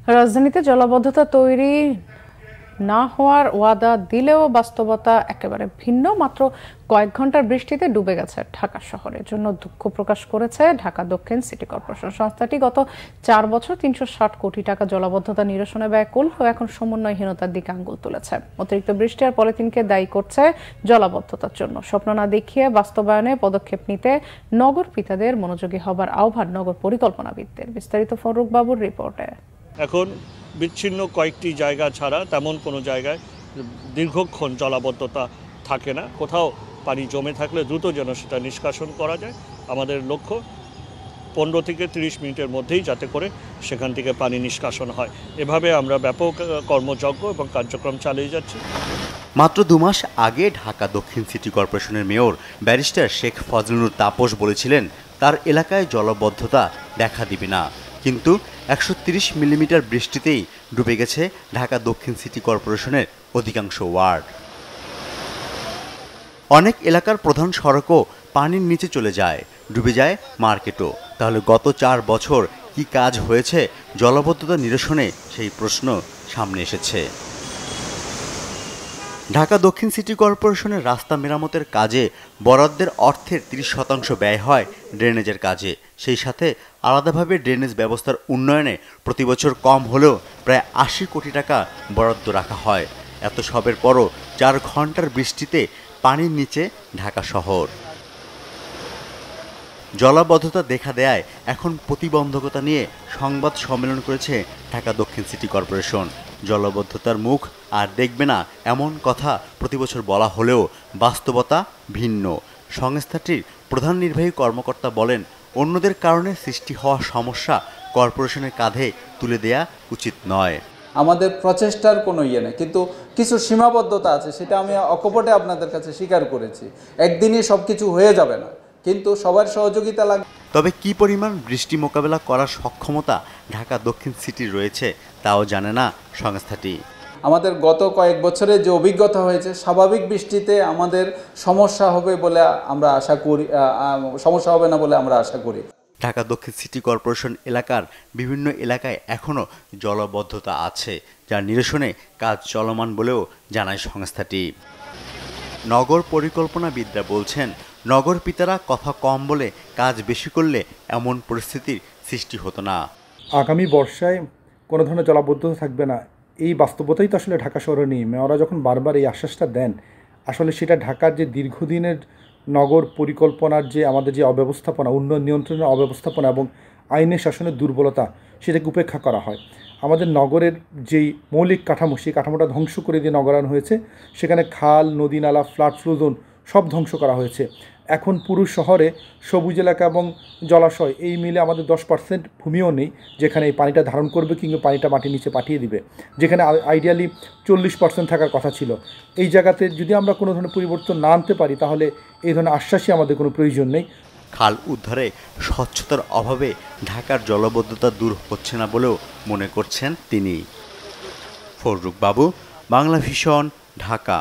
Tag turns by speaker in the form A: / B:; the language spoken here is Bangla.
A: রাজধানীতে জলাবদ্ধতা তৈরি না হওয়ার ওয়াদা দিলেও বাস্তবতা একেবারে ভিন্ন। মাত্র কয়েক ঘন্টার বৃষ্টিতে ডুবে গেছে ঢাকা শহরের জন্য দুঃখ প্রকাশ করেছে ঢাকা দক্ষিণ সিটি কর্পোরেশন। সংস্থাটি গত 4 বছর 360 কোটি টাকা জলাবদ্ধতা নিরসনে ব্যয় করলেও এখন সমন্বয়হীনতার দিকে আঙ্গুল তুলেছে। অতিরিক্ত বৃষ্টি আর পলিথিনকে দায়ী করছে জলাবদ্ধতার জন্য। স্বপ্ন না দেখিয়ে বাস্তবায়নে পদক্ষেপ নিতে নগর পিতাদের মনোযোগী হবার আহ্বান নগর পরিকল্পনাবিদদের। বিস্তারিত ফরুক বাবুর রিপোর্টে।
B: এখন বিচ্ছিন্ন কয়েকটি জায়গা ছাড়া তেমন কোনো জায়গায় দীর্ঘক্ষণ জলাবদ্ধতা থাকে না। কোথাও পানি জমে থাকলে দ্রুত যেন সেটা নিষ্কাশন করা যায়। আমাদের লক্ষ্য 15 থেকে 30 মিনিটের মধ্যেই যাতে করে সেখান থেকে পানি নিষ্কাশন হয়। এভাবে আমরা ব্যাপক কর্মযজ্ঞ এবং কার্যক্রম চালিয়ে যাচ্ছি।
C: মাত্র 2 মাস আগে ঢাকা দক্ষিণ সিটি কর্পোরেশনের মেয়র ব্যারিস্টার শেখ ফজলুর তাপস বলেছিলেন তার এলাকায় জলাবদ্ধতা দেখা দিবে না, কিন্তু 130 মিলিমিটার বৃষ্টিতেই ডুবে গেছে ঢাকা দক্ষিণ সিটি কর্পোরেশনের অধিকাংশ ওয়ার্ড। অনেক এলাকার প্রধান সড়কও পানির নিচে চলে যায়, ডুবে যায় মার্কেটও। তাহলে গত 4 বছর কি কাজ হয়েছে জলাবদ্ধতা নিরসনে, সেই প্রশ্ন সামনে এসেছে। ঢাকা দক্ষিণ সিটি কর্পোরেশনের রাস্তা মেরামতের কাজে বরাদ্দের অর্থের 30% ব্যয় হয় ড্রেনেজের কাজে। সেই সাথে আলাদাভাবে ড্রেনেজ ব্যবস্থার উন্নয়নে প্রতি বছর কম হলেও প্রায় 80 কোটি টাকা বরাদ্দ রাখা হয়। এত সবের পরও 4 ঘন্টার বৃষ্টিতে পানির নিচে ঢাকা শহর। জলাবদ্ধতা দেখা দেয় এখন প্রতিবন্ধকতা নিয়ে সংবাদ সম্মেলন করেছে ঢাকা দক্ষিণ সিটি কর্পোরেশন। জলাবদ্ধতার মুখ আর দেখবে না এমন কথা প্রতিবছর বলা হলেও বাস্তবতা ভিন্ন। সংস্থাটির প্রধান নির্বাহী কর্মকর্তা বলেন, অন্যদের কারণে সৃষ্টি হওয়া সমস্যা কর্পোরেশনের কাঁধে তুলে দেয়া উচিত নয়।
D: আমাদের প্রচেষ্টার কোনো নেই, কিন্তু কিছু সীমাবদ্ধতা আছে, সেটা আমি অকপটে আপনাদের কাছে স্বীকার করেছি। একদিনই সব কিছু হয়ে যাবে না, কিন্তু সবার সহযোগিতা লাগবে।
C: তবে কি পরিমাণ বৃষ্টি মোকাবেলা করার সক্ষমতা ঢাকা দক্ষিণ সিটির রয়েছে তাও জানে না সংস্থাটি।
D: আমাদের গত কয়েক বছরে যে অভিজ্ঞতা হয়েছে, স্বাভাবিক বৃষ্টিতে আমাদের সমস্যা হবে বলে আমরা আশা করি, সমস্যা হবে না বলে আমরা আশা করি।
C: ঢাকা দক্ষিণ সিটি কর্পোরেশন এলাকার বিভিন্ন এলাকায় এখনও জলাবদ্ধতা আছে, যার নিরসনে কাজ চলমান বলেও জানায় সংস্থাটি। নগর পরিকল্পনাবিদরা বলছেন, নগর পিতারা কথা কম বলে কাজ বেশি করলে এমন পরিস্থিতির সৃষ্টি হতো না।
E: আগামী বর্ষায় কোনো ধরনের জলাবদ্ধতা থাকবে না, এই বাস্তবতাই তো আসলে ঢাকা শহরে নেই। মেয়ররা যখন বারবার এই আশ্বাসটা দেন, আসলে সেটা ঢাকার যে দীর্ঘদিনের নগর পরিকল্পনার যে আমাদের যে অব্যবস্থাপনা, উন্নয়ন নিয়ন্ত্রণের অব্যবস্থাপনা এবং আইনের শাসনের দুর্বলতা, সেটাকে উপেক্ষা করা হয়। আমাদের নগরের যেই মৌলিক কাঠামো, সেই কাঠামোটা ধ্বংস করে দিয়ে নগরায়ণ হয়েছে। সেখানে খাল, নদী, নালা, ফ্লাড ফ্লো জোন সব ধ্বংস করা হয়েছে। এখন পুরো শহরে সবুজ এলাকা এবং জলাশয় এই মিলে আমাদের 10% ভূমিও নেই যেখানে এই পানিটা ধারণ করবে কিংবা পানিটা মাটির নিচে পাঠিয়ে দিবে, যেখানে আইডিয়ালি 40% থাকার কথা ছিল। এই জায়গাতে যদি আমরা কোনো ধরনের পরিবর্তন না আনতে পারি, তাহলে এই ধরনের আশ্বাসই আমাদের কোনো প্রয়োজন নেই।
C: খাল উদ্ধারে স্বচ্ছতার অভাবে ঢাকার জলাবদ্ধতা দূর হচ্ছে না বলেও মনে করছেন তিনি। ফররুক বাবু, বাংলা ভিশন, ঢাকা।